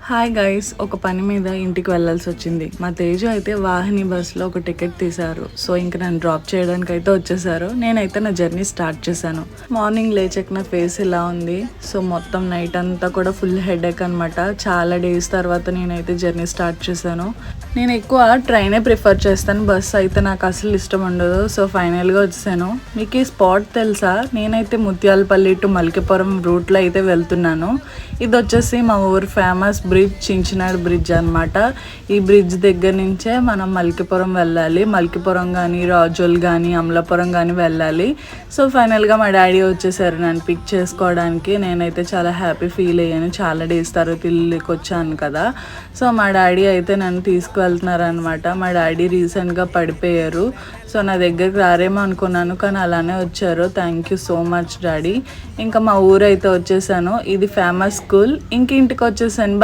Hi guys, ఒక పని మీద ఇంటికి వెళ్ళాల్సి వచ్చింది. మా తేజు అయితే వాహిని బస్లో ఒక టికెట్ తీశారు. సో ఇంక నన్ను డ్రాప్ చేయడానికి అయితే వచ్చేసారు. నేనైతే నా జర్నీ స్టార్ట్ చేశాను. మార్నింగ్ లేచాక నా ఫేస్ ఇలా ఉంది. సో మొత్తం నైట్ అంతా కూడా ఫుల్ హెడేక్ అనమాట. చాలా డేస్ తర్వాత నేనైతే జర్నీ స్టార్ట్ చేశాను. నేను ఎక్కువ ట్రైనే ప్రిఫర్ చేస్తాను, బస్ అయితే నాకు అసలు ఇష్టం ఉండదు. సో ఫైనల్గా వచ్చేసాను. మీకు ఈ స్పాట్ తెలుసా? నేనైతే ముత్యాలపల్లి టు మల్కిపురం రూట్లో అయితే వెళ్తున్నాను. ఇది వచ్చేసి మా ఊరు ఫేమస్ బ్రిడ్జ్, చించినాడు బ్రిడ్జ్ అనమాట. ఈ బ్రిడ్జ్ దగ్గర నుంచే మనం మల్కిపురం వెళ్ళాలి. మల్కిపురం కానీ, రాజోల్ కానీ, అమలాపురం కానీ వెళ్ళాలి. సో ఫైనల్గా మా డాడీ వచ్చేసారు నన్ను పిక్ చేసుకోవడానికి. నేనైతే చాలా హ్యాపీ ఫీల్ అయ్యాను. చాలా డేస్ తర్వాత ఇల్లుకి వచ్చాను కదా. సో మా డాడీ అయితే నన్ను తీసుకువెళ్తున్నారు అనమాట. మా డాడీ రీసెంట్గా పడిపోయారు. సో నా దగ్గరికి రారేమో అనుకున్నాను, కానీ అలానే వచ్చారు. Thank you so much daddy. ఇంకా మా ఊరు అయితే వచ్చేసాను. ఇది ఫేమస్ స్కూల్. ఇంక ఇంటికి వచ్చేసాను.